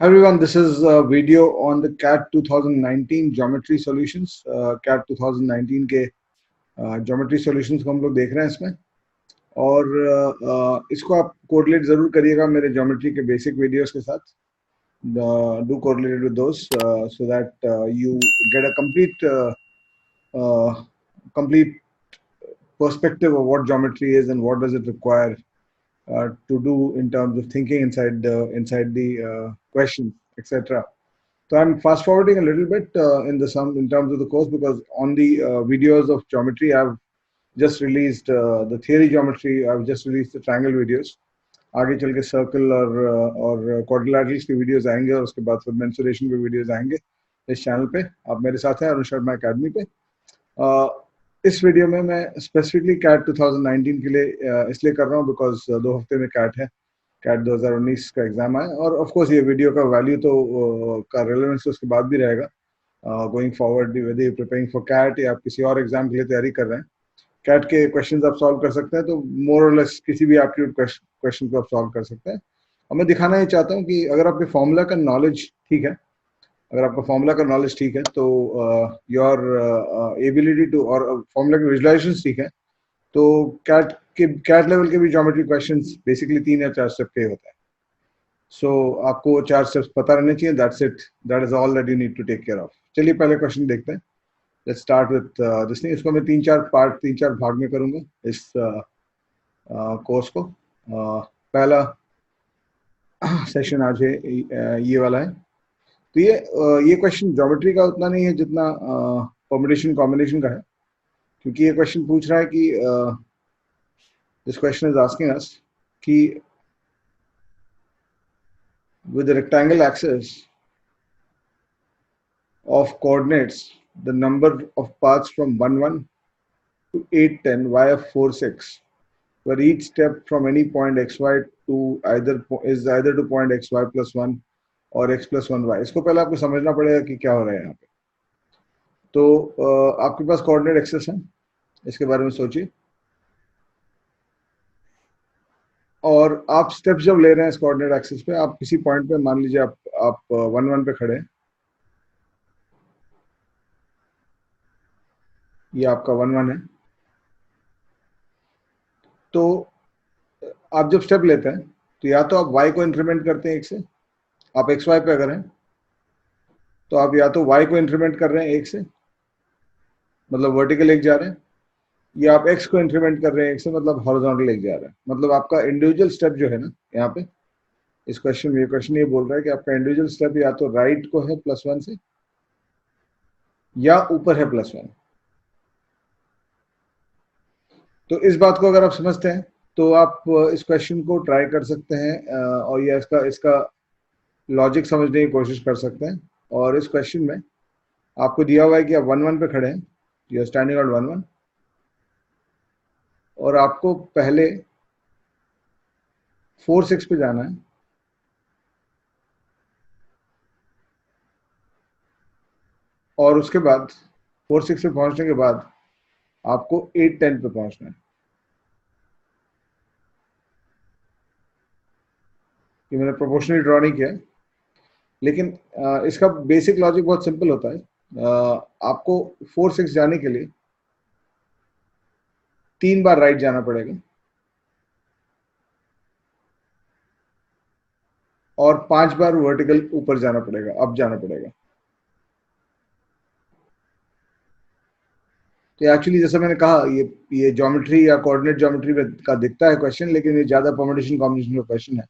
Hi everyone, this is a video on the CAT 2019 geometry solutions. CAT 2019 के geometry solutions को हम लोग देख रहे हैं इसमें और इसको आप कोरिलेट जरूर करिएगा मेरे geometry के basic videos के साथ. Do correlate with those so that you get a complete perspective of what geometry is and what does it require to do in terms of thinking inside the questions, etc. So I'm fast forwarding a little bit in terms of the course because on the videos of geometry I've just released the theory geometry. I've just released the triangle videos. आगे चल के circle और क्वाड्रिलैटरल्स की videos आएंगे और उसके बाद फिर मेंसुरेशन के वीडियोस आएंगे इस चैनल पे. आप मेरे साथ हैं अरुण शर्मा एकेडमी पे. इस वीडियो में मैं स्पेसिफिकली कैट 2019 के लिए इसलिए कर रहा हूँ बिकॉज 2 हफ्ते में कैट है. कैट 2019 का एग्जाम है और ऑफ कोर्स ये वीडियो का वैल्यू तो का रेलेवेंस तो उसके बाद भी रहेगा going forward whether you preparing for CAT या आप किसी और एग्जाम के लिए तैयारी कर रहे हैं. कैट के क्वेश्चंस आप सॉल्व कर सकते हैं तो मोर और लेस किसी भी एप्टीट्यूड क्वेश्चन को आप सॉल्व कर सकते हैं. और मैं दिखाना ये चाहता हूँ कि अगर आपके फॉर्मूला का नॉलेज ठीक है, अगर आपका फॉर्मूला का नॉलेज ठीक है तो योर एबिलिटी टू और फॉर्मूला के विजुलाइजेशन ठीक है तो कैट लेवल के भी ज्योमेट्री क्वेश्चंस बेसिकली 3 या 4 स्टेप के होते हैं. सो आपको 4 स्टेप्स पता रहने चाहिए. That's it. That is all that you need to take care of. चलिए पहले क्वेश्चन देखते हैं. Let's start with this thing. इसको मैं 3-4 भाग में करूंगा इस कोर्स को. पहला सेशन आज है ये वाला है. तो ये क्वेश्चन ज्योमेट्री का उतना नहीं है जितना परम्यूटेशन कॉम्बिनेशन का है, क्योंकि ये क्वेश्चन पूछ रहा है कि this question is asking us कि with the rectangle axis of coordinates the number of paths from 1 1 to 8 10 via 4 6 where each step from any point xy to either to point xy plus 1 और x plus 1y. इसको पहले आपको समझना पड़ेगा कि क्या हो रहा है यहाँ पे. तो आपके पास कोऑर्डिनेट एक्सेस है, इसके बारे में सोचिए और आप स्टेप्स जब ले रहे हैं इस कोऑर्डिनेट एक्सिस पे, आप किसी पॉइंट पे मान लीजिए आप 1 1 पे खड़े हैं. ये आपका 1 1 है. तो आप जब स्टेप लेते हैं तो या तो आप y को इंक्रीमेंट करते हैं 1 से. आप xy पे अगर हैं तो आप या तो y को इंक्रीमेंट कर रहे हैं 1 से, मतलब वर्टिकल 1 जा रहे हैं, या आप x को इंक्रीमेंट कर रहे हैं 1 से, मतलब हॉरिजॉन्टल 1 जा रहे हैं. मतलब आपका इंडिविजुअल स्टेप जो है ना यहाँ पे इस क्वेश्चन में, ये बोल रहा है कि आपका इंडिविजुअल स्टेप या तो राइट को है +1 से या ऊपर है +1. तो इस बात को अगर आप समझते हैं तो आप इस क्वेश्चन को ट्राई कर सकते हैं और या इसका लॉजिक समझने की कोशिश कर सकते हैं. और इस क्वेश्चन में आपको दिया हुआ है कि आप 1 1 पे खड़े हैं, यू आर स्टैंडिंग ऑन 1 1, और आपको पहले 4 6 पे जाना है और उसके बाद 4 6 पे पहुंचने के बाद आपको 8 10 पे पहुंचना है. ये मैंने प्रोपोर्शनली ड्रॉ नहीं किया है, लेकिन इसका बेसिक लॉजिक बहुत सिंपल होता है. आपको 4 6 जाने के लिए 3 बार राइट जाना पड़ेगा और 5 बार वर्टिकल ऊपर जाना पड़ेगा, अप जाना पड़ेगा. तो एक्चुअली जैसे मैंने कहा ये ज्योमेट्री या कोऑर्डिनेट ज्योमेट्री में का दिखता है क्वेश्चन, लेकिन ये ज्यादा परम्यूटेशन कॉम्बिनेशन का क्वेश्चन है.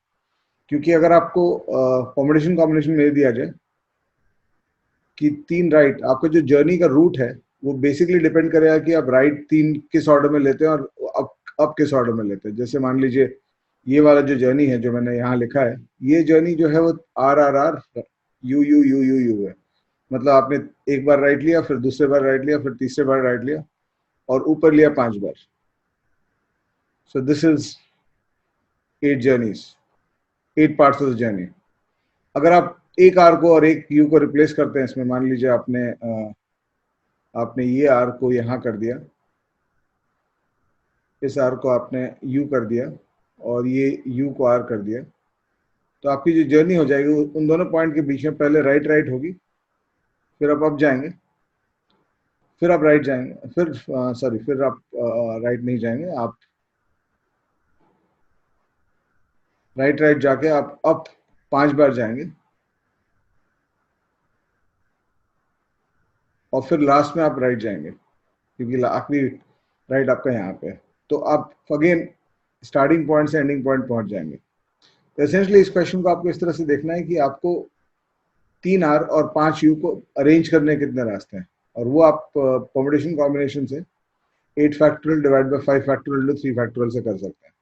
क्योंकि अगर आपको परम्यूटेशन कॉम्बिनेशन में दे दिया जाए कि 3 राइट, आपका जो जर्नी का रूट है वो बेसिकली डिपेंड करेगा कि आप राइट 3 किस ऑर्डर में लेते हैं और अप किस ऑर्डर में लेते हैं. जैसे मान लीजिए ये वाला जो जर्नी है जो मैंने यहाँ लिखा है, ये जर्नी जो है वो RRR U है. मतलब आपने एक बार राइट लिया, फिर दूसरे बार राइट लिया, फिर तीसरे बार राइट लिया और ऊपर लिया 5 बार. So this is 8 journeys, 8 parts of the journey. अगर आप एक आर को और एक यू को रिप्लेस करते हैं इसमें, मान लीजिए आपने ये आर को यहाँ कर दिया, इस आर को आपने यू कर दिया और ये यू को आर कर दिया, तो आपकी जो जर्नी हो जाएगी उन दोनों पॉइंट के बीच में पहले राइट राइट होगी, फिर आप अप जाएंगे, फिर आप राइट जाएंगे, फिर सॉरी फिर आप राइट नहीं जाएंगे, आप राइट राइट जाके आप अप 5 बार जाएंगे और फिर लास्ट में आप राइट जाएंगे, क्योंकि आखिरी राइट आपका यहाँ पे है। तो आप अगेन स्टार्टिंग पॉइंट से एंडिंग पॉइंट पहुंच जाएंगे। तो एसेंशियली इस क्वेश्चन को आपको इस तरह से देखना है कि आपको 3 R और 5 U को अरेंज करने के कितने रास्ते हैं, और वो आप परम्यूटेशन कॉम्बिनेशन से 8 factorial divide by 5 factorial two 3 factorial से कर सकते हैं।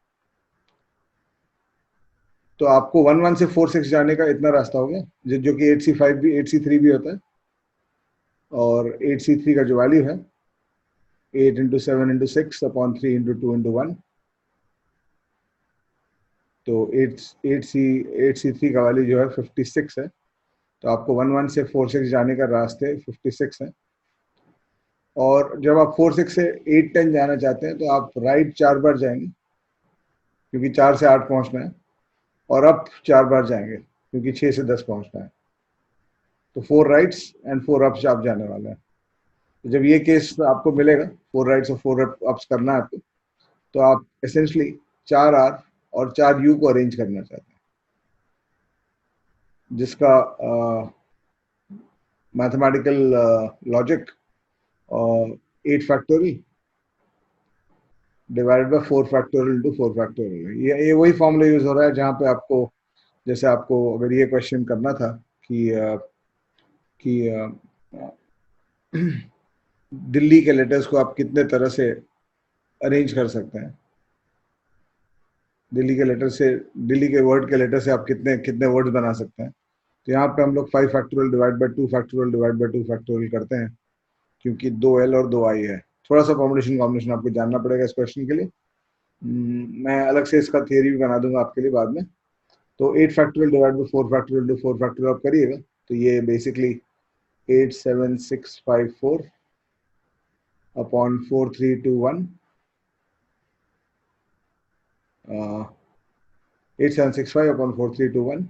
तो आपको 1 1 से 4 6 जाने का इतना रास्ता हो गया, जो कि 8C5 भी 8C3 भी होता है, और 8C3 का जो वैल्यू है 8 into 7 into 6 upon 3 into 2 into 1, तो 8C3 का वैल्यू जो है 56 है। तो आपको 1 1 से 4 6 जाने का रास्ते 56 है, और जब आप 4 6 से 8 10 जाना चाहते हैं तो आप राइट 4 बार जाएंगे, क्योंकि 4 से 8 पहुंचना है, और अप 4 बार जाएंगे, क्योंकि 6 से 10 पहुंचना है। तो 4 राइट्स एंड 4 अप्स आप जाने वाले हैं। तो जब ये केस आपको मिलेगा, 4 राइट्स और 4 अप्स करना है आपको, तो आप एसेंशली 4 R और 4 U को अरेंज करना चाहते हैं, जिसका mathematical logic 8 factorial divided by 4 factorial into 4 factorial. ये वही फॉर्मूला यूज हो रहा है जहाँ पे आपको, जैसे आपको अगर ये क्वेश्चन करना था कि दिल्ली के लेटर्स को आप कितने तरह से अरेंज कर सकते हैं, दिल्ली के वर्ड के लेटर से आप कितने कितने वर्ड्स बना सकते हैं। तो यहाँ पे हम लोग 5 factorial divide by 2 factorial divide by 2 factorial करते हैं, क्योंकि 2L और 2I है। थोड़ा सा कॉम्बिनेशन आपको जानना पड़ेगा इस क्वेश्चन के लिए। मैं अलग से इसका थियरी भी बना दूंगा आपके लिए बाद में। तो 8 factorial divide by 4 factorial two 4 factorial आप करिएगा, तो ये बेसिकली 87654 अपॉन 4321, 8765 अपॉन 4321।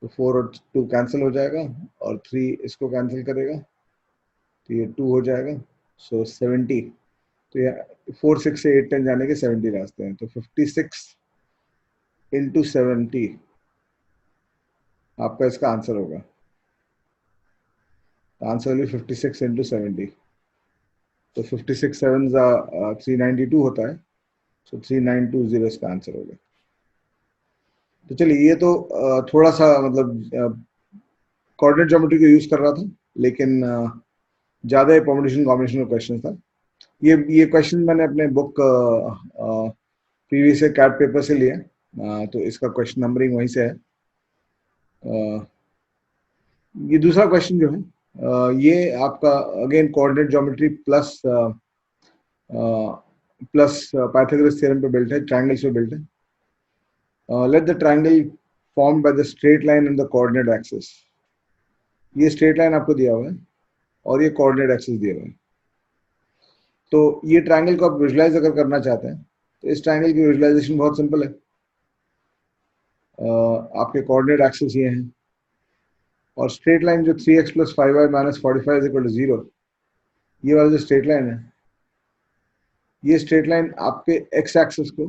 तो 4 और 2 कैंसिल हो जाएगा, और 3 इसको कैंसिल करेगा, तो ये 2 हो जाएगा, सो 70। तो ये 4 6 से 8 10 जाने के 70 रास्ते हैं। तो 56 इंटू 70 आपका इसका आंसर होगा। आंसर भी 56 इंटू 70, तो 56 7 392 होता है, सो 3920 इसका आंसर होगा। तो चलिए, ये तो थोड़ा सा मतलब कोऑर्डिनेट ज्योमेट्री को यूज कर रहा था, लेकिन ज्यादा परम्यूटेशन कॉम्बिनेशन का क्वेश्चन था। ये क्वेश्चन मैंने अपने बुक प्रीवियस कैट पेपर से लिया, तो इसका क्वेश्चन नंबरिंग वहीं से है। ये दूसरा क्वेश्चन जो है ये आपका again coordinate geometry plus Pythagoras theorem पे बिल्ट है, ट्रायंगल्स पे बिल्ट है। Let the triangle formed by the straight line in the coordinate axis. ये स्ट्रेट लाइन आपको दिया हुआ है और ये कोऑर्डिनेट एक्सिस दिया हुआ है। तो ये ट्रायंगल को आप विजुलाइज अगर करना चाहते हैं, तो इस ट्रायंगल की विजुलाइजेशन बहुत सिंपल है। आपके कोऑर्डिनेट एक्सिस ये हैं, और स्ट्रेट लाइन जो 3x plus 5y minus 45 is equal to 0, ये वाला जो स्ट्रेट लाइन है, ये स्ट्रेट लाइन आपके x एक्सिस को,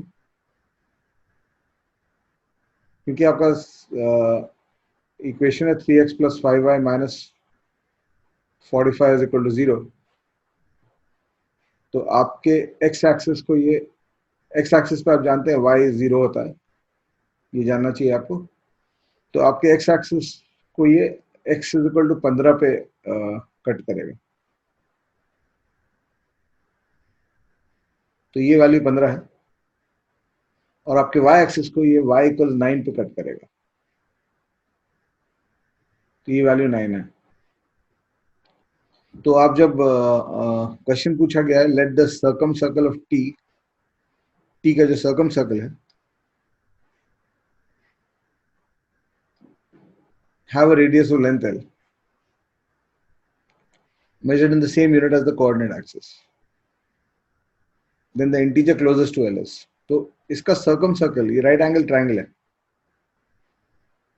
क्योंकि आपका इक्वेशन है 3x plus 5y minus 45 is equal to 0, तो आपके x एक्सिस को ये, x एक्सिस पे आप जानते हैं y 0 होता है, ये जानना चाहिए आपको। तो आपके x एक्सिस को ये x इज इक्वल टू 15 पे कट करेगा, तो ये वैल्यू 15 है, और आपके y एक्सिस को ये y इक्वल 9 पे कट करेगा, तो ये वैल्यू 9 है। तो आप जब क्वेश्चन पूछा गया है let the circum circle of T, T का जो सर्कम सर्कल है have a radius of length L measured in the same unit as the coordinate axis, then the integer closest to L is, तो इसका circum circle, ये right angle triangle है,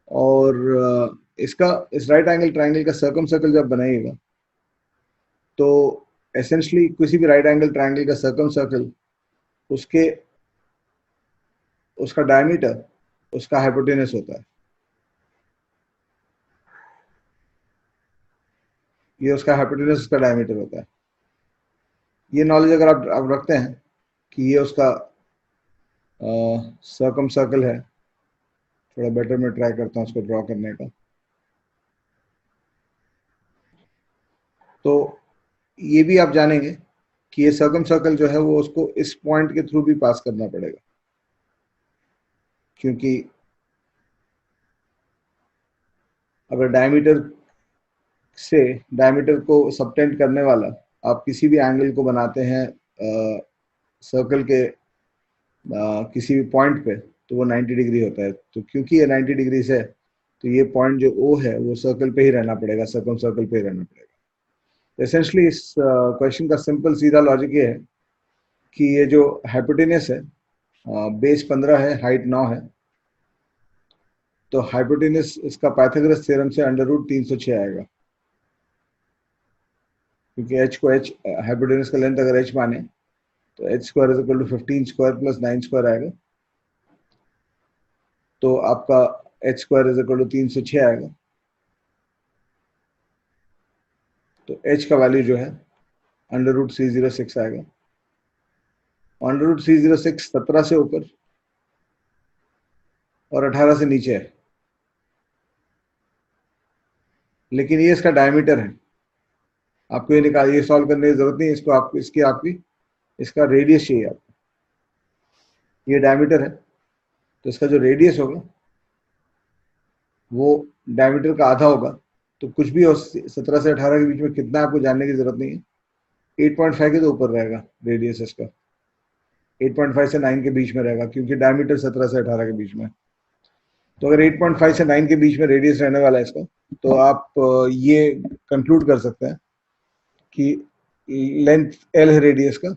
और इसका इस राइट एंगल ट्रायंगल का circum circle जब बनाइएगा तो एसेंशली किसी भी राइट एंगल ट्रायंगल का सर्कम सर्कल उसके उसका डायमीटर उसका हाइपोटेनस होता है। ये उसका हाइपोटेनस उसका डायमीटर होता है। ये नॉलेज अगर आप रखते हैं कि ये उसका सर्कम सर्कल है, थोड़ा बेटर मैं ट्राई करता हूँ उसको ड्रॉ करने का। तो ये भी आप जानेंगे कि ये सर्कम सर्कल जो है वो उसको इस पॉइंट के थ्रू भी पास करना पड़ेगा, क्योंकि अगर डायमीटर को सबटेंड करने वाला आप किसी भी एंगल को बनाते हैं सर्कल के किसी भी पॉइंट पे, तो वो 90 डिग्री होता है। तो क्योंकि ये 90 डिग्री से, तो ये पॉइंट जो ओ है वो सर्कल पे ही रहना पड़ेगा, सर्कम सर्कल पे ही रहना पड़ेगा। एसेंशली इस क्वेश्चन का सिंपल सीधा लॉजिक ये है कि ये जो हाइपोटेनस है, बेस 15 है, हाइट 9 है, तो हाइपोटेनस इसका पाइथागोरस थ्योरम से अंडर रूट 306 आएगा, क्योंकि एच को एच हाइपोटेनस का लेंथ अगर एच माने तो H square is equal to 15 square plus 9 square आएगा। तो आपका H square is equal to 306 आएगा। तो एच का वैल्यू जो है अंडर रूट 306 आएगा। अंडर रूट 306 17 से ऊपर और 18 से नीचे है, लेकिन ये इसका डायमीटर है। आपको ये सॉल्व करने की जरूरत नहीं है, इसको आपको आपकी इसका रेडियस चाहिए आपको। ये डायमीटर है, तो इसका जो रेडियस होगा वो डायमीटर का आधा होगा। तो कुछ भी हो 17 से 18 के बीच में कितना आपको जानने की जरूरत नहीं है, 8.5 के तो ऊपर रहेगा रेडियस इसका, 8.5 से 9 के बीच में रहेगा, क्योंकि डायमीटर 17 से 18 के बीच में। तो अगर 8.5 से 9 के बीच में रेडियस रहने वाला है इसका, तो आप ये कंक्लूड कर सकते हैं कि लेंथ एल है रेडियस का,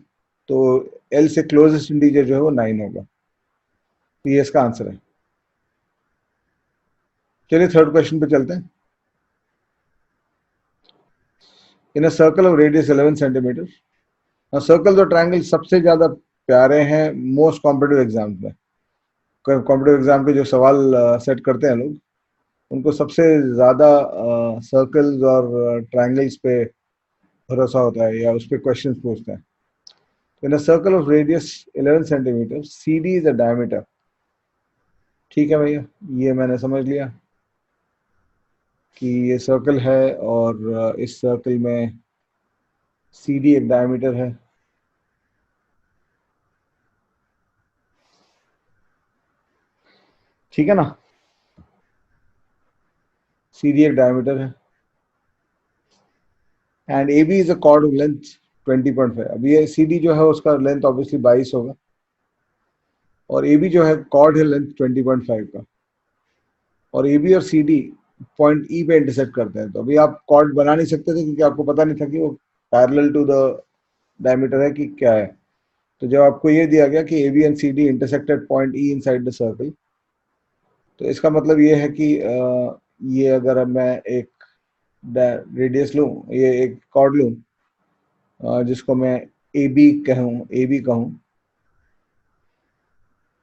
तो एल से क्लोजेस्ट इंटीजर जो है वो 9 होगा। तो ये इसका आंसर है। चलिए थर्ड क्वेश्चन पे चलते हैं। In a circle of radius 11 centimetre, circle और ट्रायंगल सबसे ज्यादा प्यारे हैं मोस्ट कॉम्पिटिटिव एग्जाम्स में। कॉम्पिटिटिव एग्जाम के जो सवाल सेट करते हैं लोग, उनको सबसे ज्यादा सर्कल्स और ट्रायंगल्स पे भरोसा होता है या उस पर क्वेश्चन पूछते हैं। In a circle of radius 11 centimetre C D is a diameter. ठीक है भैया, ये मैंने समझ लिया कि ये सर्कल है और इस सर्कल में सी डी एक डायमीटर है। ठीक है ना, सी डी एक डायमीटर है and A B is a chord of length 20.5। अब ये सी डी जो है उसका लेंथ ऑब्वियसली 22 होगा, और ए बी जो है कॉर्ड है लेंथ 20.5 का, और ए बी और सी डी पॉइंट ई पे इंटरसेक्ट करते हैं। तो अभी आप कॉर्ड बना नहीं सकते थे क्योंकि आपको पता नहीं था कि वो पैरेलल टू द डायमीटर है कि क्या है। तो जब आपको ये दिया गया कि A B and C D intersected point E inside the circle, तो इसका मतलब ये है कि ये अगर अब मैं एक रेडियस लूँ, ये एक कॉर्ड लूँ जिसको मैं ए बी कहूँ,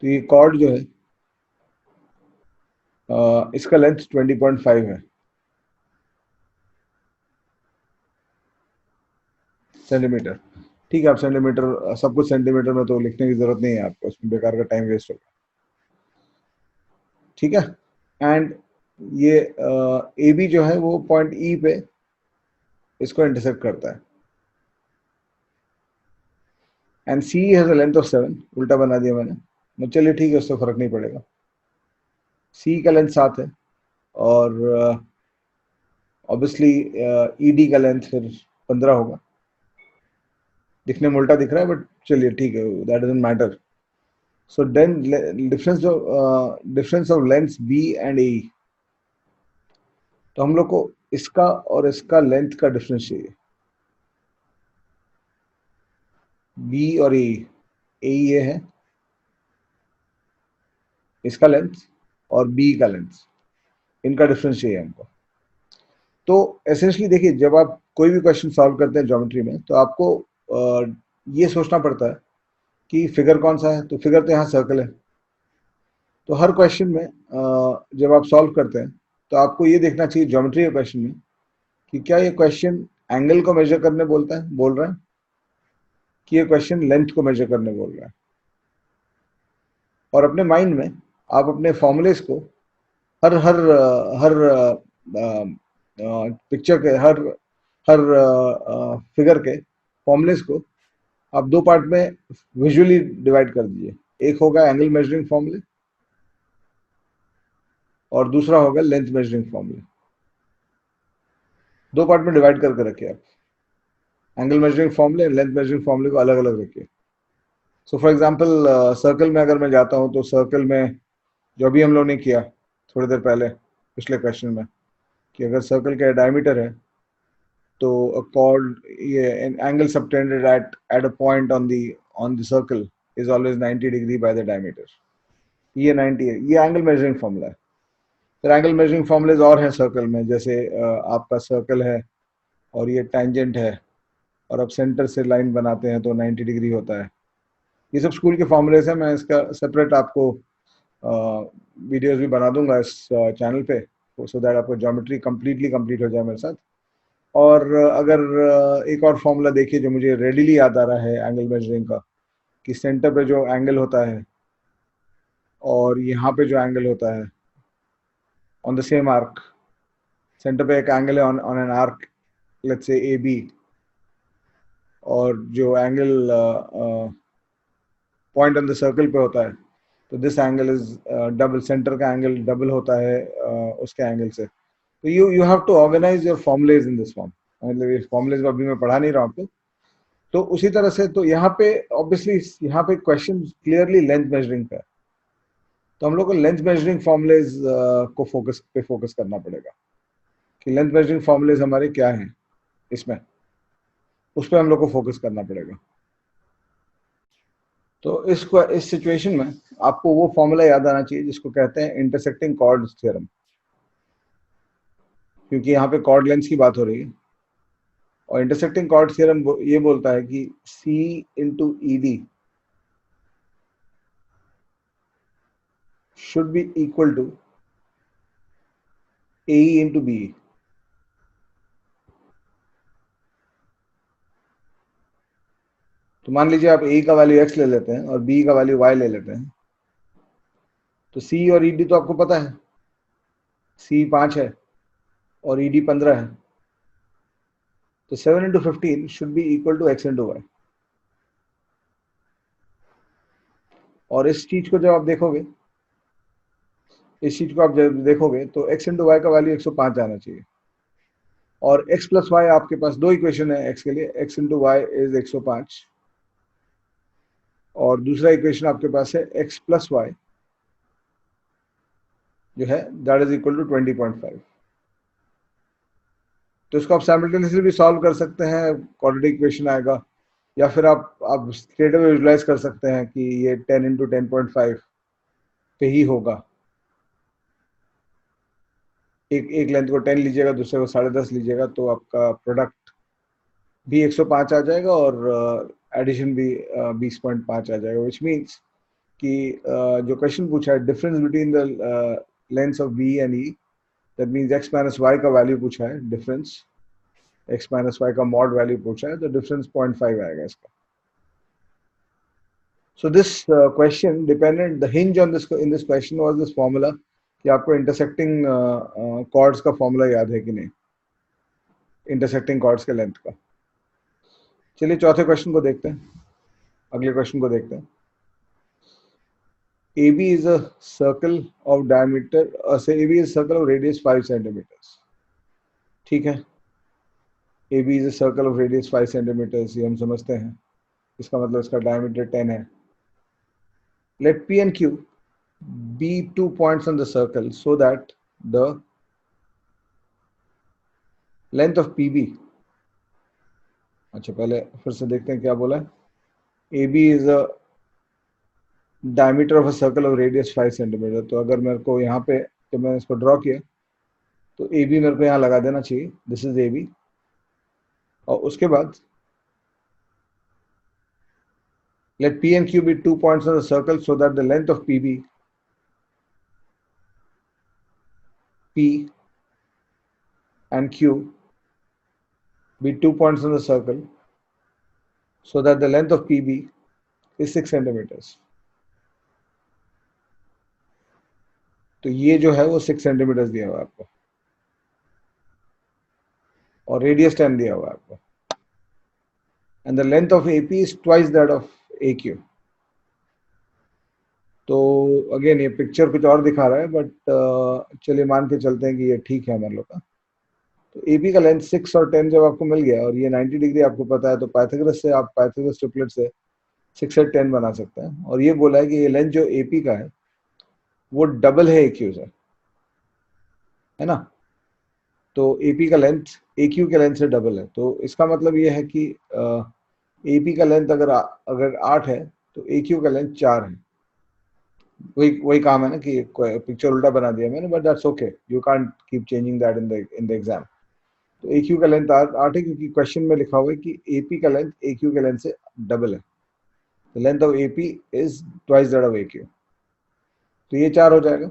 तो ये कॉर्ड जो है इसका लेंथ 20.5 है सेंटीमीटर। ठीक है, आप सेंटीमीटर सब कुछ सेंटीमीटर में तो लिखने की जरूरत नहीं है आपको, उसमें बेकार का टाइम वेस्ट होगा। ठीक है, एंड ये ए बी जो है वो पॉइंट ई पे इसको इंटरसेक्ट करता है and C has a length of 7। उल्टा बना दिया मैंने, चलिए ठीक है, उससे फर्क नहीं पड़ेगा। सी का लेंथ 7 है और ऑब्वियसली ई डी का लेंथ फिर 15 होगा। दिखने में उल्टा दिख रहा है बट चलिए ठीक है, that doesn't matter. So then difference of length B and A, तो हम लोग को इसका और इसका लेंथ का डिफरेंस चाहिए। बी और ए ये है इसका लेंथ और बी का लेंथ। इनका डिफरेंस चाहिए हमको। तो एसेंशली देखिए, जब आप कोई भी क्वेश्चन सॉल्व करते हैं ज्योमेट्री में, तो आपको ये सोचना पड़ता है कि फिगर कौन सा है। तो फिगर तो यहाँ सर्कल है। तो हर क्वेश्चन में जब आप सॉल्व करते हैं तो आपको ये देखना चाहिए ज्योमेट्री के क्वेश्चन में कि क्या ये क्वेश्चन एंगल को मेजर करने बोल रहा है, कि ये क्वेश्चन लेंथ को मेजर करने बोल रहा है। और अपने माइंड में आप अपने फॉर्मूलेस को हर हर हर पिक्चर के हर हर फिगर के फॉर्मूलेस को आप दो पार्ट में विजुअली डिवाइड कर दीजिए। एक होगा एंगल मेजरिंग फॉर्मूले और दूसरा होगा लेंथ मेजरिंग फॉर्मूले। दो पार्ट में डिवाइड करके रखिए आप, एंगल मेजरिंग फॉर्मूले, लेंथ मेजरिंग फॉर्मूले को अलग अलग रखिए। सो फॉर एग्जांपल सर्कल में अगर मैं जाता हूं तो सर्कल में जो भी हम लोग ने किया थोड़ी देर पहले पिछले क्वेश्चन में, कि अगर सर्कल का डायमीटर है तो कॉर्ड ये angle subtended at a point on the circle is always 90 degree by the diameter. ये 90 है, ये एंगल मेजरिंग फॉर्मूला है। फिर एंगल मेजरिंग फॉर्मूलेज और हैं सर्कल में, जैसे आपका सर्कल है और ये टेंजेंट है और अब सेंटर से लाइन बनाते हैं तो 90 डिग्री होता है। ये सब स्कूल के फॉर्मूलेज हैं। मैं इसका सेपरेट आपको वीडियोस भी बना दूंगा इस चैनल पे, सो दैट आपको ज्योमेट्री कंप्लीटली कंप्लीट हो जाए मेरे साथ। और अगर एक और फॉर्मूला देखिए जो मुझे रेडिली याद आ रहा है एंगल मेजरिंग का, कि सेंटर पे जो एंगल होता है और यहाँ पे जो एंगल होता है on the same arc, centre पे एक एंगल है on an arc let's say A B, और जो angle point on the circle पे होता है, तो this angle is double, centre का एंगल डबल होता है उसके एंगल से। तो you have to organise your formulas in this form. मतलब ये फॉर्मुलेज अभी मैं पढ़ा नहीं रहा हूँ आपको। तो उसी तरह से तो यहाँ पे ऑब्वियसली यहाँ पे क्वेश्चन क्लियरली लेंथ मेजरिंग का है, तो हम लोग को लेंथ मेजरिंग फॉर्मुलेज को फोकस करना पड़ेगा कि लेंथ मेजरिंग फॉर्मुलेज हमारे क्या हैं इसमें, उस पर हम लोग को फोकस करना पड़ेगा। तो इस सिचुएशन में आपको वो फॉर्मूला याद आना चाहिए जिसको कहते हैं इंटरसेक्टिंग कॉर्ड थ्योरम, क्योंकि यहाँ पे कॉर्ड लेंथ की बात हो रही है। और इंटरसेक्टिंग कॉर्ड थ्योरम ये बोलता है कि C into E D should be equal to A into B. तो मान लीजिए आप A का वैल्यू x ले लेते हैं और B का वैल्यू y ले लेते हैं, तो C और ED तो आपको पता है, C 5 है और ED 15 है, तो 7 into 15 should be equal to x into Y. और इस चीज को जब आप देखोगे, तो x इंटू वाई का वैल्यू 105 आना चाहिए। और x प्लस वाई, आपके पास दो इक्वेशन है x के लिए, x इंटू वाई इज 105, और दूसरा इक्वेशन आपके पास है x प्लस वाई जो है दैट इज इक्वल टू 20.5। तो इसको आप साइमल्टेनियसली भी सॉल्व कर सकते हैं, क्वाड्रेटिक इक्वेशन आएगा, या फिर आप स्ट्रेट अवे विजुलाइज कर सकते हैं कि ये 10 इंटू 10.5 पे ही होगा। एक लेंथ को 10 लीजिएगा, दूसरे को 10.5 लीजिएगा, तो आपका प्रोडक्ट भी 105 आ जाएगा और एडिशन भी 20.5 आ जाएगा, विच मीन्स कि जो क्वेश्चन पूछा है difference between the lengths of B and E, that means X minus Y का वैल्यू पूछा है, डिफरेंस एक्स माइनस वाई का मॉड वैल्यू पूछा है, तो डिफरेंस 0.5 आएगा इसका। So this question depended, the hinge on this in this question was this formula, कि आपको इंटरसेक्टिंग कॉर्ड्स का फॉर्मूला याद है कि नहीं, इंटरसेक्टिंग कॉर्ड्स के लेंथ का। चलिए चौथे क्वेश्चन को देखते हैं, अगले क्वेश्चन को देखते हैं। AB is a circle of diameter, say AB is a circle of radius 5 centimeters, ठीक है। AB is a circle of radius 5 centimeters, ये हम समझते हैं, इसका मतलब इसका डायमीटर 10 है। Let P and Q be 2 points on the circle so that the length of PB, अच्छा पहले फिर से देखते हैं क्या बोला है। AB is a diameter of a circle of radius 5 centimeter। तो अगर मेरे को यहाँ पे जब मैंने इसको ड्रॉ किया तो ए बी मेरे को यहाँ लगा देना चाहिए, दिस इज ए बी। और उसके बाद let P and Q be 2 points on the circle so that the length of PB, P and Q be 2 points on the circle so that the length of PB is 6 centimeters. तो ये जो है वो 6 centimetre दिया हुआ है आपको, और रेडियस 10 दिया हुआ है आपको, and the length of AP is twice that of AQ. तो अगेन ये पिक्चर कुछ और दिखा रहा है, बट चलिए मान के चलते हैं कि ये ठीक है हमारे लोग का। तो AP का लेंथ 6 और 10 जब आपको मिल गया और ये 90 डिग्री आपको पता है, तो पाइथागोरस से आप पाइथागोरस ट्रिपलेट से 6 और 10 बना सकते हैं। और ये बोला है कि ये लेंथ जो AP का है वो डबल है AQ से, है ना। तो AP का लेंथ AQ के लेंथ से डबल है, तो इसका मतलब ये है कि AP का लेंथ अगर 8 है तो AQ का लेंथ 4 है। वही काम है ना कि पिक्चर उल्टा बना दिया मैंने, but that's okay, you can't keep changing that in the exam. तो AQ का लेंथ 8 है क्योंकि क्वेश्चन में लिखा हुआ है कि AP का लेंथ AQ के लेंथ से डबल है। The length of AP is twice that of AQ। तो ये 4 हो जाएगा,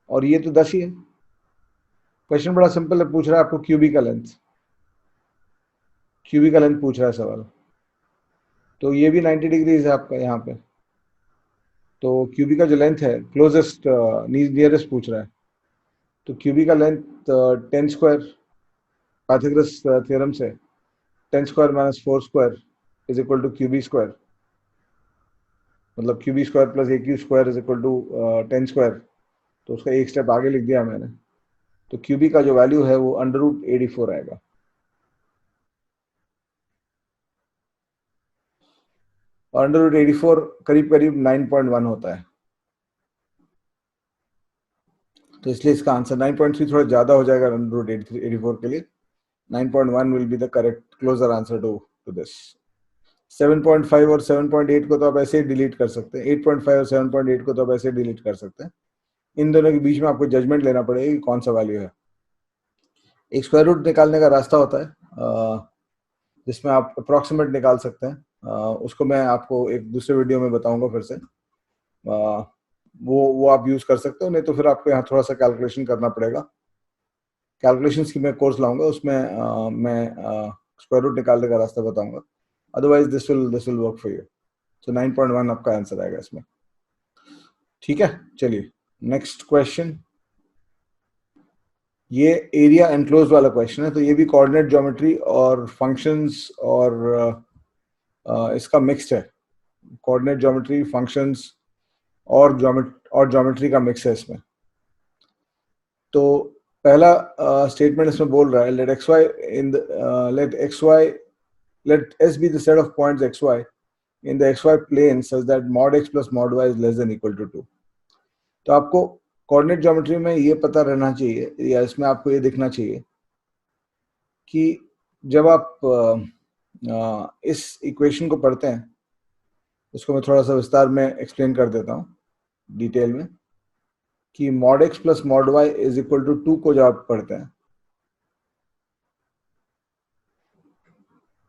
और ये तो 10 ही है। क्वेश्चन बड़ा सिंपल है, पूछ रहा है आपको QB का लेंथ, QB का लेंथ पूछ रहा है सवाल। तो ये भी 90 डिग्रीज है आपका यहाँ पे। तो QB का जो लेंथ है क्लोजेस्ट नियरेस्ट पूछ रहा है, तो QB का लेंथ 10 स्क्वायर पाइथागोरस थ्योरम से 10 square minus 4 square is equal to QB square, मतलब QB square plus AQ square is equal to 10 square. तो उसका एक स्टेप आगे लिख दिया मैंने। तो QB का जो वैल्यू है वो √84 आएगा। और √84 करीब करीब 9.1 होता है, तो इसलिए इसका आंसर 9.3 थोड़ा ज्यादा हो जाएगा √84 के लिए। 9.1 will be the correct closer answer to this. 7.5 और 7.8 को तो आप ऐसे ही डिलीट कर सकते हैं, 8.5 और 7.8 को तो आप ऐसे ही डिलीट कर सकते हैं। इन दोनों के बीच में आपको जजमेंट लेना पड़ेगा कि कौन सा वैल्यू है। एक स्क्वायर रूट निकालने का रास्ता होता है जिसमें आप अप्रोक्सीमेट निकाल सकते हैं, उसको मैं आपको एक दूसरे वीडियो में बताऊंगा फिर से। वो आप यूज कर सकते हो, नहीं तो फिर आपको यहाँ थोड़ा सा कैलकुलेशन करना पड़ेगा। कैलकुलेशंस की मैं कोर्स लाऊंगा, उसमें मैं स्क्वायर रूट निकालने का रास्ता बताऊंगा। Otherwise this will work for you. तो 9.1 आपका आंसर आएगा इसमें। ठीक है, चलिए नेक्स्ट क्वेश्चन। ये एरिया एनक्लोज वाला क्वेश्चन है, तो ये भी कोऑर्डिनेट ज्योमेट्री और फंक्शंस और इसका मिक्स्ड है। कोऑर्डिनेट ज्योमेट्री, फंक्शंस और ज्योमेट्री का मिक्स है इसमें। तो पहला स्टेटमेंट इसमें बोल रहा है late S be the set of points xy in the xy plane such that mod x plus mod y is less than equal to 2। तो आपको कोऑर्डिनेट ज्योमेट्री में ये पता रहना चाहिए, या इसमें आपको ये दिखना चाहिए कि जब आप इस इक्वेशन को पढ़ते हैं, इसको मैं थोड़ा सा विस्तार में एक्सप्लेन कर देता हूँ डिटेल में, कि mod x plus mod y is equal to 2 को जब आप पढ़ते हैं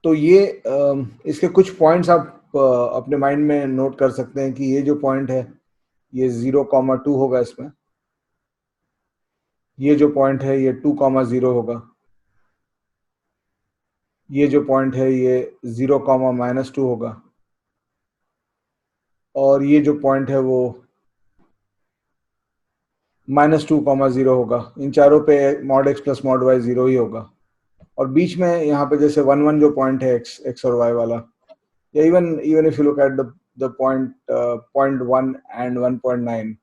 तो ये इसके कुछ पॉइंट्स आप अपने माइंड में नोट कर सकते हैं कि ये जो पॉइंट है ये 0,2 होगा इसमें, ये जो पॉइंट है ये 2,0 होगा, ये जो पॉइंट है ये 0,-2 होगा, और ये जो पॉइंट है वो -2,0 होगा। इन चारों पे mod x plus mod y 0 ही होगा। और बीच में यहाँ पे जैसे 1,1 जो पॉइंट है x और y वाला, या even if you look at the point 0.1 and 1.9,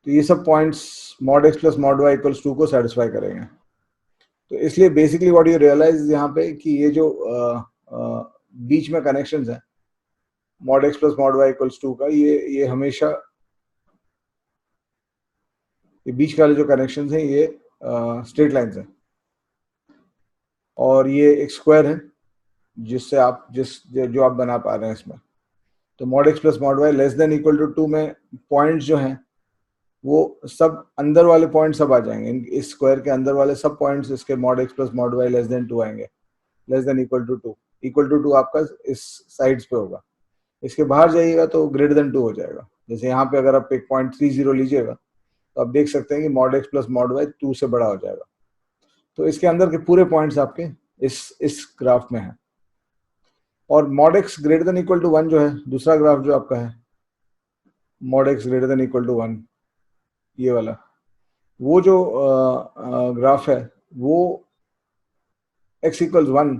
तो ये सब points mod x plus mod y equals 2 को सेटिस्फाई करेंगे। तो इसलिए बेसिकली व्हाट यू रियलाइज यहाँ पे कि ये जो बीच में कनेक्शंस है mod x plus mod y equals 2 का, ये हमेशा ये बीच वाले जो कनेक्शंस हैं ये स्ट्रेट लाइंस हैं, और ये एक स्क्वायर है जिससे आप जो आप बना पा रहे हैं इसमें। तो mod x plus mod y less than equal to 2 में पॉइंट्स जो हैं वो सब अंदर वाले पॉइंट सब आ जाएंगे, इस स्क्वायर के अंदर वाले सब पॉइंट्स इसके mod X plus mod Y less than 2 आएंगे, less than equal to 2, equal to 2 आपका इस साइड्स पे होगा। इसके बाहर जाइएगा तो ग्रेटर देन 2 हो जाएगा। जैसे यहाँ पे अगर आप एक पॉइंट 30 लीजिएगा तो आप देख सकते हैं कि mod X plus mod Y 2 से बड़ा हो जाएगा। तो इसके अंदर के पूरे पॉइंट्स आपके इस ग्राफ में है। और mod X greater than equal to 1 जो है, दूसरा ग्राफ जो आपका है, mod X greater than equal to 1, ये वाला, वो जो ग्राफ है वो x इक्वल्स 1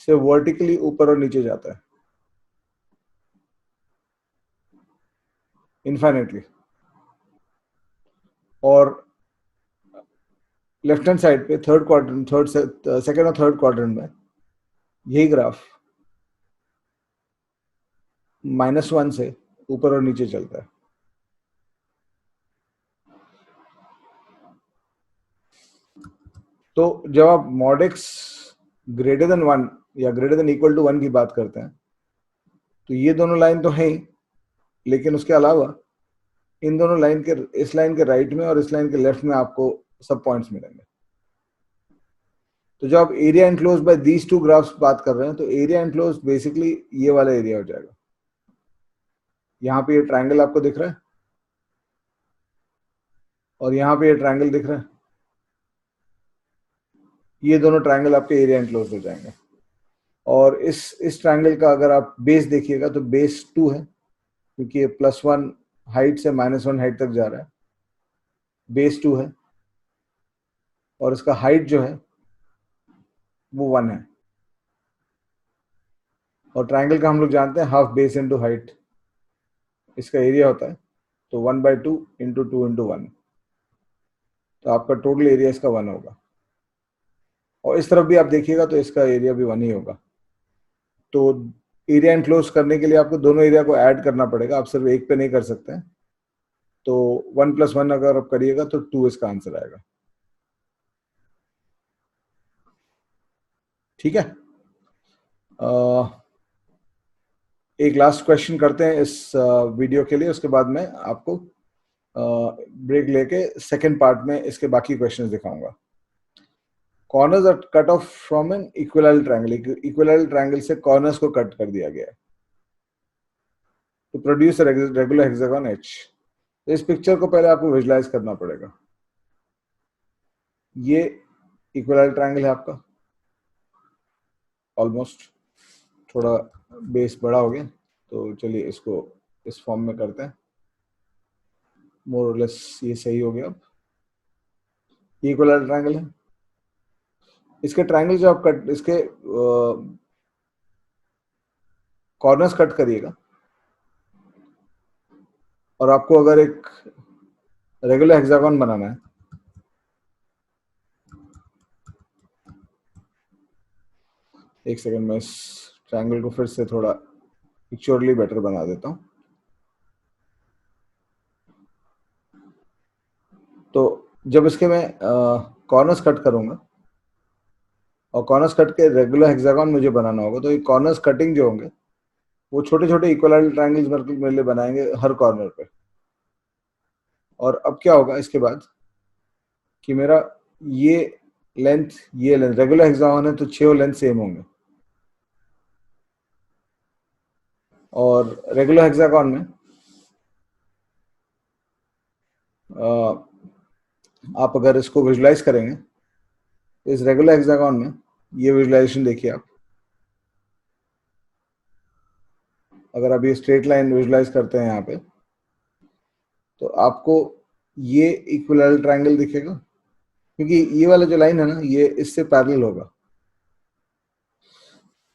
से वर्टिकली ऊपर और नीचे जाता है इनफाइनेटली। और लेफ्ट हैंड साइड पे थर्ड क्वाड्रेंट, सेकंड और थर्ड क्वाड्रेंट में यही ग्राफ -1 से ऊपर और नीचे चलता है। तो जब आप मॉड एक्स ग्रेटर देन 1 या ग्रेटर देन इक्वल टू 1 की बात करते हैं तो ये दोनों लाइन तो है ही, लेकिन उसके अलावा इन दोनों लाइन के, इस लाइन के राइट में और इस लाइन के लेफ्ट में आपको सब पॉइंट्स मिलेंगे। तो जब आप area enclose by these two graphs बात कर रहे हैं तो एरिया एनक्लोज बेसिकली ये वाला एरिया हो जाएगा। यहाँ पे ये ट्रायंगल आपको दिख रहा है और यहाँ पे ये ट्रायंगल दिख रहा है, ये दोनों ट्रायंगल आपके एरिया एनक्लोज हो जाएंगे। और इस ट्रायंगल का अगर आप बेस देखिएगा तो बेस 2 है, क्योंकि ये +1 हाइट से -1 हाइट तक जा रहा है, बेस 2 है। और इसका हाइट जो है वो 1 है। और ट्रायंगल का हम लोग जानते हैं हाफ बेस इंटू हाइट इसका एरिया होता है, तो 1/2 इंटू 2 इंटू 1, तो आपका टोटल एरिया इसका 1 होगा। और इस तरफ भी आप देखिएगा तो इसका एरिया भी 1 ही होगा। तो एरिया एनक्लोज करने के लिए आपको दोनों एरिया को ऐड करना पड़ेगा, आप सिर्फ एक पे नहीं कर सकते हैं। तो 1 + 1 अगर आप करिएगा तो 2 इसका आंसर आएगा। ठीक है, एक लास्ट क्वेश्चन करते हैं इस वीडियो के लिए, उसके बाद मैं आपको ब्रेक लेके सेकेंड पार्ट में इसके बाकी क्वेश्चंस दिखाऊंगा। Corners are cut off from an equilateral triangle, equilateral triangle से कॉर्नर्स को कट कर दिया गया है to produce regular hexagon H. तो इस पिक्चर को पहले आपको विजुलाइज करना पड़ेगा। ये इक्विलैटरल ट्रायंगल है आपका, ऑलमोस्ट, थोड़ा बेस बड़ा हो गया, तो चलिए इसको इस फॉर्म में करते हैं। मोर और लेस ये सही हो गया। अब ये इक्विलैटरल ट्रायंगल है, इसके ट्रायंगल जो आप कट, इसके कॉर्नर्स कट करिएगा और आपको अगर एक रेगुलर हेक्सागन बनाना है, एक सेकंड में इस ट्रायंगल को फिर से थोड़ा पिक्चरली बेटर बना देता हूं। तो जब इसके मैं कॉर्नर्स कट करूंगा और कॉर्नर्स कट के रेगुलर हेक्सागन मुझे बनाना होगा, तो ये कॉर्नर्स कटिंग जो होंगे वो छोटे छोटे इक्विलैटरल ट्रायंगल्स मेरे लिए बनाएंगे हर कॉर्नर पे। और अब क्या होगा इसके बाद कि मेरा ये लेंथ रेगुलर हेक्सागन है तो 6 लेंथ सेम होंगे, और रेगुलर हेक्सागन में आप अगर इसको विजुलाइज करेंगे तो इस रेगुलर हेक्सागन में ये विजुलाइजेशन देखिए आप, अगर आप ये स्ट्रेट लाइन विजुलाइज करते हैं यहाँ पे तो आपको ये इक्विलैटरल ट्रायंगल दिखेगा, क्योंकि ये वाला जो लाइन है ना ये इससे पैरेलल होगा।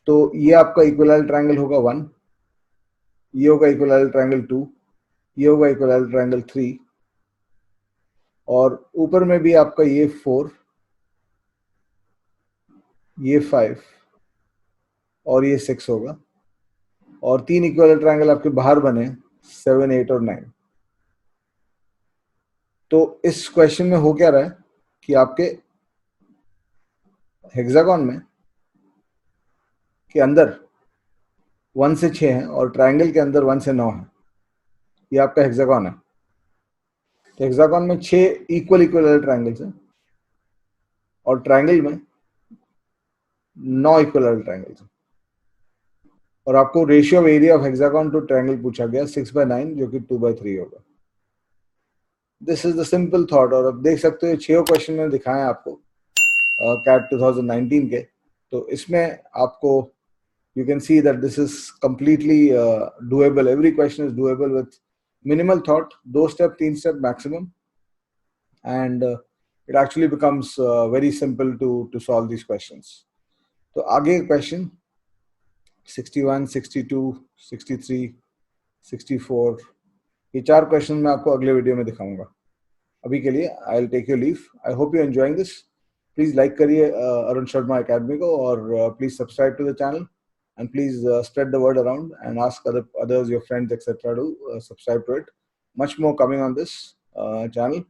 तो ये आपका इक्विलैटरल ट्रायंगल होगा 1, ये होगा इक्विलैटरल ट्रायंगल 2, ये होगा इक्विलैटरल ट्रायंगल 3, और ऊपर में भी आपका ये 4, ये 5 और ये 6 होगा। और 3 इक्विलैटरल ट्रायंगल आपके बाहर बने 7, 8 और 9। तो इस क्वेश्चन में हो क्या रहा है कि आपके हेक्सागन में के अंदर 1 से 6 है और ट्रायंगल के अंदर 1 से 9 है। ये आपका हेक्सागन है। तो हेक्सागोन में 6 इक्वल ट्रायंगल्स हैं और ट्रायंगल में 9 इक्वल ट्रायंगल्स हैं। और आपको ratio of area of hexagon to triangle पूछा गया 6/9 जो कि 2/3 होगा। This is the simple thought. और अब देख सकते हो 6 क्वेश्चन मैंने दिखाए हैं आपको कैट 2019 के। तो इसमें आपको you can see that this is completely doable. Every question is doable with minimal thought, 2 step, 3 step maximum, and it actually becomes very simple to solve these questions. तो आगे क्वेश्चन 61, 62, 63, 64 ये 4 क्वेश्चन मैं आपको अगले वीडियो में दिखाऊंगा। अभी के लिए I will take your leave. I hope you enjoying this. Please like करिए अरुण शर्मा एकेडमी को और please subscribe to the channel and please spread the word around and ask others, your friends, etc. to subscribe to it. Much more coming on this channel.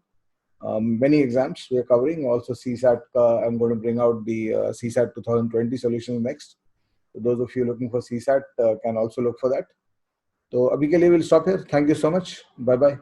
Many exams we are covering. Also CSAT, I'm going to bring out the CSAT 2020 solutions next. So those of you looking for CSAT can also look for that. So abhi ke liye we'll stop here. Thank you so much. Bye bye.